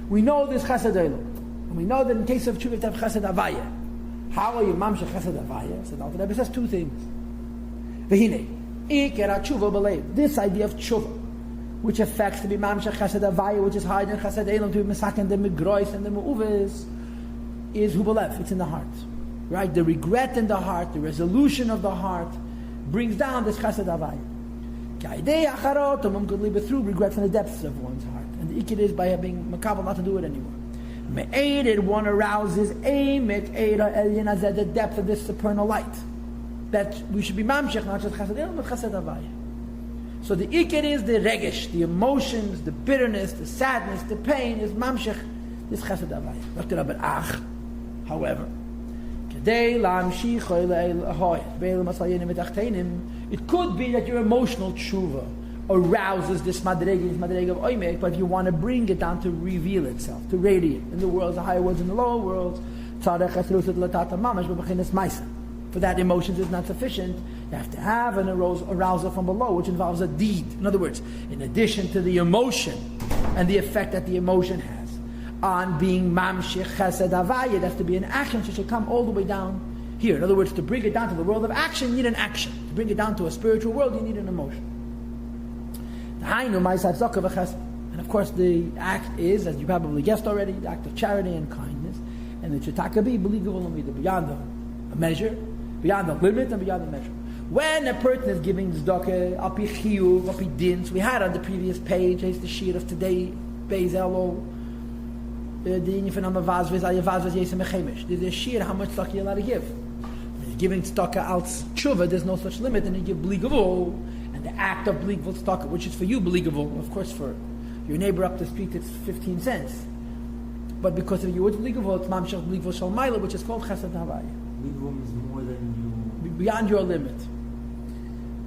We know there's chesed elul. And we know that in case of tshuva, you have to have chesed avaya. How are you mamshech chesed avaya? So the Alter Rebbe says two things. V'hinei, ikera tshuva b'leiv. This idea of tshuva, which affects to be mamshech chesed avaya, which is higher than chesed elul, to be mesaken the migrois and the me'uves, is hu b'lev. It's in the heart. Right? The regret in the heart, the resolution of the heart, brings down this chesed avaya. Through regret from the depths of one's heart. And the ikid is by being makabel not to do it anymore. Me'eded, one arouses the depth of this supernal light. That we should be mamshech, not just chesed elul, but chesed avaya. So the ikid is the regesh, the emotions, the bitterness, the sadness, the pain is mamshech, this chesed avaya. However, it could be that your emotional tshuva arouses this madrega of oimek, but if you want to bring it down to reveal itself, to radiate in the worlds, the higher worlds and the lower worlds, for that emotions is not sufficient. You have to have an arousal from below, which involves a deed. In other words, in addition to the emotion and the effect that the emotion has on being mamshech chesed avaya, that's to be an action, so it should come all the way down here. In other words, to bring it down to the world of action, you need an action. To bring it down to a spiritual world, you need an emotion. And of course, the act is, as you probably guessed already, the act of charity and kindness, and the chitaka be believable and beyond a measure, beyond the limit, and beyond the measure. When a person is giving tzedakah, api chiyuv, api dins, we had on the previous page, here's the sheet of today, Beis Elul, there's a sheer how much tzedakah you're allowed to give. When you're giving tzedakah out tshuva, there's no such limit, and you give bligavul, and the act of bligavul tzedakah, which is for you bligavul, of course for your neighbor up the street it's 15 cents. But because of you it's bligavul, it's mamshach bligavul shalmaila, which is called chesed havaya. Bligavul is more than you... Beyond your limit.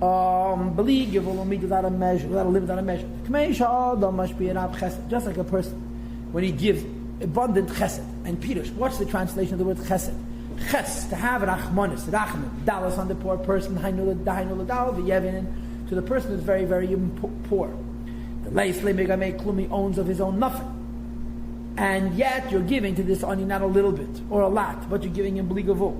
Bligavul will meet without a measure, without a limit, without a measure. Just like a person, when he gives abundant chesed. And Peter, what's the translation of the word chesed? Ches, to have rachmanis, rachman, dalas on the poor person, hainu l'dal, v'yevin, to the person who's very, very poor. The leis le'megamei klumi owns of his own nothing. And yet you're giving to this oni not a little bit, or a lot, but you're giving him bligavul.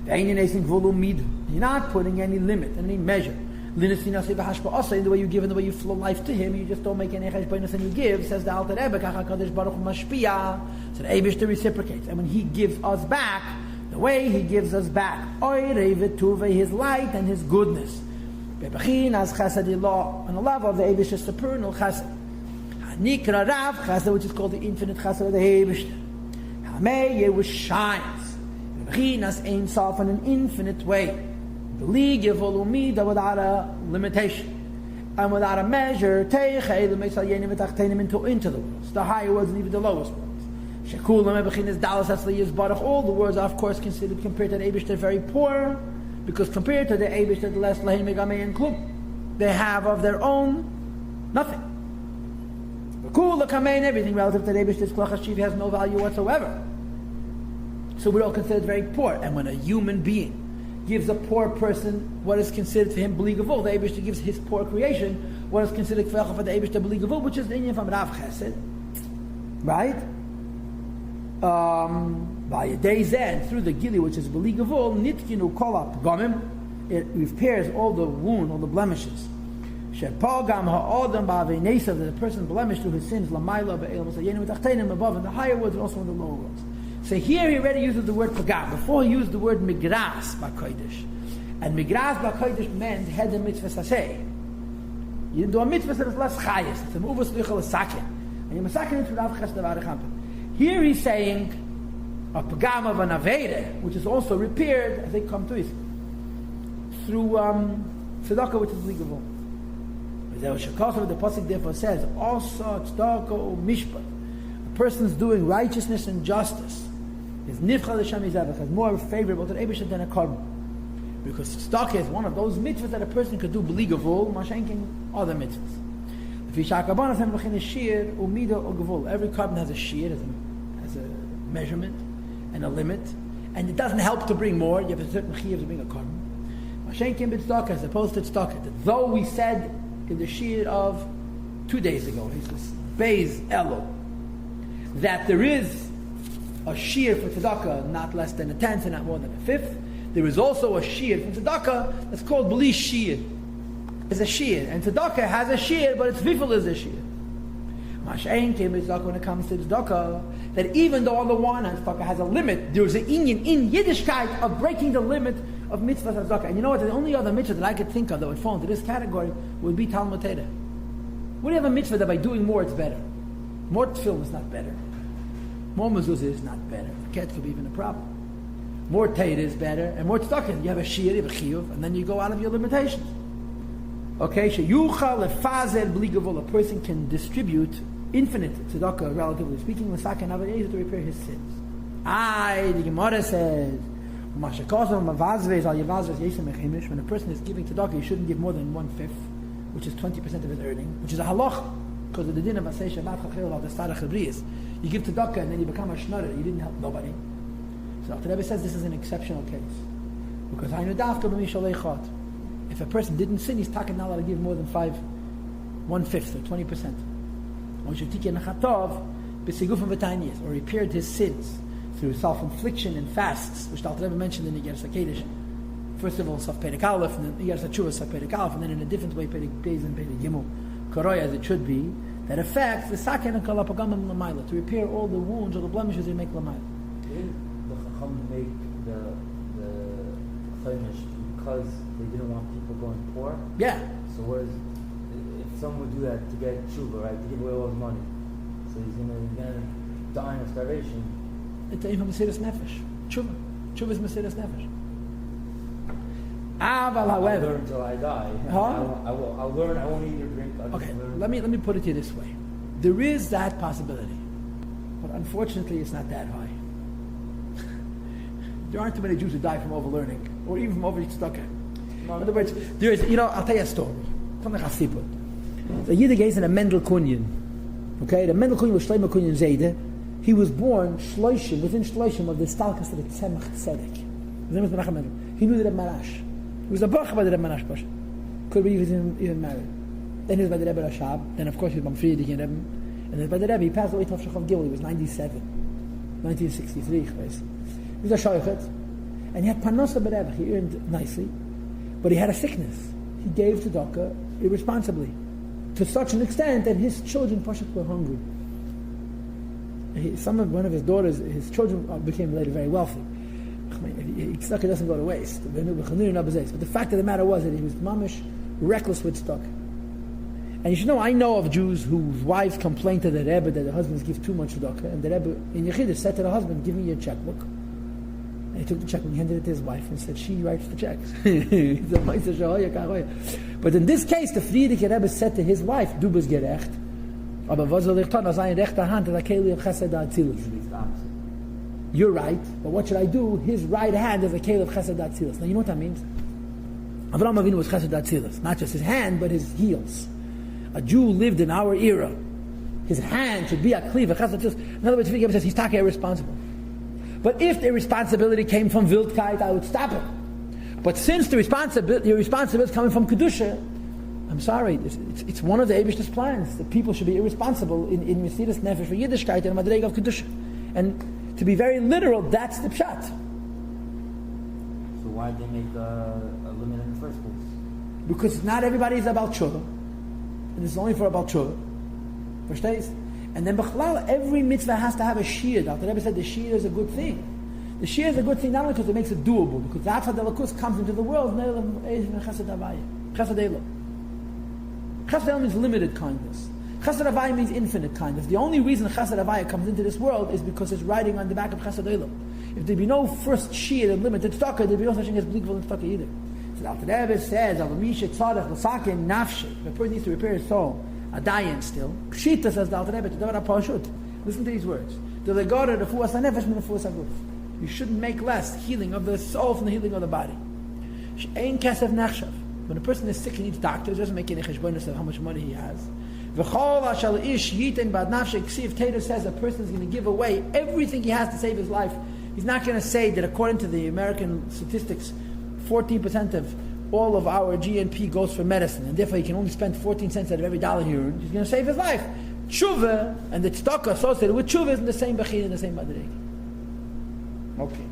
You're not putting any limit, any measure. In the way you give and the way you flow life to him, you just don't make any cheshbonos and you give, says the Alter Rebbe, so the Eibush reciprocates. And when he gives us back, the way he gives us back, his light and his goodness. And the love of the Eibush is supernal chesed. Nikra Rav chesed, which is called the infinite chesed of the Eibush. Which shines. Ein Sof in an infinite way. Without a limitation and without a measure, into the worlds, the higher worlds and even the lowest worlds. All the words are of course considered compared to the Eibush, they're very poor, because compared to the Eibush, they're less lahin megamei and klum. They have of their own nothing. Everything relative to the Eibush, this klach hashiv has no value whatsoever. So we're all considered very poor. And when a human being gives a poor person what is considered for him bligavul, the Eibush gives his poor creation what is considered for the Eibush bligavul, which is the inyan from Rav Chesed, right? By a day's end, through the gili, which is bligavul, nitkinu kolap gomim, it repairs all the wound, all the blemishes. Shepagam ha'odam ba'avinesa, that the person blemished through his sins, lamayla ba'elam sayenim v'tachtenim, above in the higher worlds and also in the lower worlds. So here he already uses the word pagam. Before he used the word migras b'kodesh. And migras b'kodesh meant head the mitzvah saseh. You do a mitzvah that is less chayes. It's a muvah slichal sakin. And you masakin into Rav Chesed Avarachampin. Here he's saying a pagam of an aveda, which is also repaired, as they come to it, through tzedakah, which is legal. The pasuk therefore says, also tzedakah u mishpat. A person's doing righteousness and justice is nifchal l'shem yizavach, is more favorable to the Eibush than a korban, because tzedakah is one of those mitzvahs that a person could do b'ligavul, mashenkin other mitzvahs. Every korban has a shear, has a measurement and a limit, and it doesn't help to bring more. You have a certain chiyuv to bring a korban. Mashenkin b'tzedakah, as opposed to tzedakah, that though we said in the shear of 2 days ago, he says Beis Elul, that there is a shear for tzedakah not less than a tenth and not more than a fifth. There is also a shear for tzedakah that's called beli shear. It's a shear, and tzedakah has a shear, but its vifel is a shear. Masha'en came with tzedakah when it comes to tzedakah, that even though on the one hand tzedakah has a limit, there is an inyan in Yiddishkeit of breaking the limit of mitzvah tzedakah. And you know what? The only other mitzvah that I could think of that would fall into this category would be Talmud Torah. What do you have a mitzvah that by doing more it's better? More tefillin is not better. More mezuzah is not better. Ket could be even a problem. More Torah is better, and more tzedakah. You have a shir, you have a chiyuv, and then you go out of your limitations. Okay, sheyuchal lefazel bli gavul. A person can distribute infinite tzedakah, relatively speaking, l'saken avayez to repair his sins. The Gemara says, when a person is giving tzedakah, he shouldn't give more than 1/5, which is 20% of his earning, which is a halach, because of the din of Asay Shabbat Chachel al the Starach Hebriyas. You give tzedakah and then you become a shnorer, you didn't help nobody. So the Rebbe says this is an exceptional case. Because if a person didn't sin, he's not allowed to give more than 1/5 or 20%. Or repaired his sins through self-infliction and fasts, which the Rebbe mentioned in the Yersha Kedesh. First of all, Saf Perek Aleph, and then Yersha Tshuva Saf Perek Aleph, and then in a different way, Perek Beis and Perek Gimel, Koroy as it should be, that affects the Saken and Kalapagam Lamaila, to repair all the wounds or the blemishes they make Lamaila. Didn't the Chacham make the Chaimish because they didn't want people going poor? Yeah. So whereas if someone would do that to get tshuva, right, to give away all his money, so he's gonna die of starvation. It's even Mesiras Nefesh. Tshuva is Mesiras Nefesh. However, I'll learn until I die. I'll learn. I won't eat or drink. Okay, let me put it to you this way. There is that possibility, but unfortunately, it's not that high. There aren't too many Jews who die from overlearning, or even from overeating tzedakah. In other words, there is. I'll tell you a story from the Chasiput. The Yiddish is in a Mendel Kunyan. Okay, the Mendel Kunyan was Shlomo Kunyan Zayde. He was born Shloishim, within Shloishim of the Stalkas of the Tzemach Tzedek. His name was Menachem Mendel. He knew the Reb Marash. He was a Bach by the Reb Marash Pasha. Could be even married. Then he was by the Rebbe Rashab. Then of course he was by Friedrich and Rebbe. And then by the Rebbe, he passed away to Shachov Gil. He was 97, 1963. He was a Shoychet. And he had Parnasa B'Rebbe. He earned nicely. But he had a sickness. He gave tzedakah irresponsibly. To such an extent that his children Pasha were hungry. One of his daughters, his children became later very wealthy. Tzedakah doesn't go to waste. But the fact of the matter was that he was mamish reckless with tzedakah. And you should know, I know of Jews whose wives complained to the Rebbe that the husbands give too much tzedakah, and the Rebbe in Yechidus said to the husband, "Give me your checkbook." And he took the checkbook, handed it to his wife, and said, "She writes the checks." But in this case, the Friedrich Rebbe said to his wife, "Du bist gerecht, aber was soll ich tun? Aus einer rechter Hand, der Keli of Chesed Atzilus." You're right, but what should I do? His right hand is a Keli of Chesed Atzilus. Now you know what that means? Avraham Avinu was Chesed Atzilus, not just his hand, but his heels. A Jew lived in our era. His hand should be a cleaver. In other words, Friedrich says he's talking irresponsible. But if the responsibility came from Wildkeit, I would stop it. But since the responsibility is coming from Kedusha, I'm sorry, it's one of the Eibishter's plans that people should be irresponsible in Mesiras Nefesh for Yiddishkeit and Madrega of Kedusha. And to be very literal, that's the pshat. So why did they make a limit in the first place? Because not everybody is about tshuva. And it's only for about tshuva. Verstehst? And then Bechlal, every mitzvah has to have a shir. The Rebbe said the shir is a good thing. The shir is a good thing not only because it makes it doable, because that's how the lakus comes into the world. Chesed Elul. Chesed Elul means limited kindness. Chesed Avaya means infinite kindness. The only reason Chesed Avaya comes into this world is because it's riding on the back of Chesed Elul. If there'd be no first shir and limited tzedakah, there'd be no such thing as blikvul and tzedakah either. So the Rebbe says, if a person needs to repair his soul, a dayan still. Pshita says the Alter Rebbe to Davar HaPashut. Listen to these words. The legora the fuas hanefesh min fuas haguf. You shouldn't make less healing of the soul from the healing of the body. She'ein kesef nechshav. When a person is sick and needs doctors, doesn't make any cheshbonos of how much money he has. V'chol hashal ish yiten bad nafshek. Ksiv Tater says a person is going to give away everything he has to save his life. He's not going to say that according to the American statistics, 14% of all of our GNP goes for medicine, and therefore he can only spend 14 cents out of every dollar he earns. He's going to save his life. tshuva and the tzedakah associated with tshuva is in the same bechira, in the same madrega. Okay.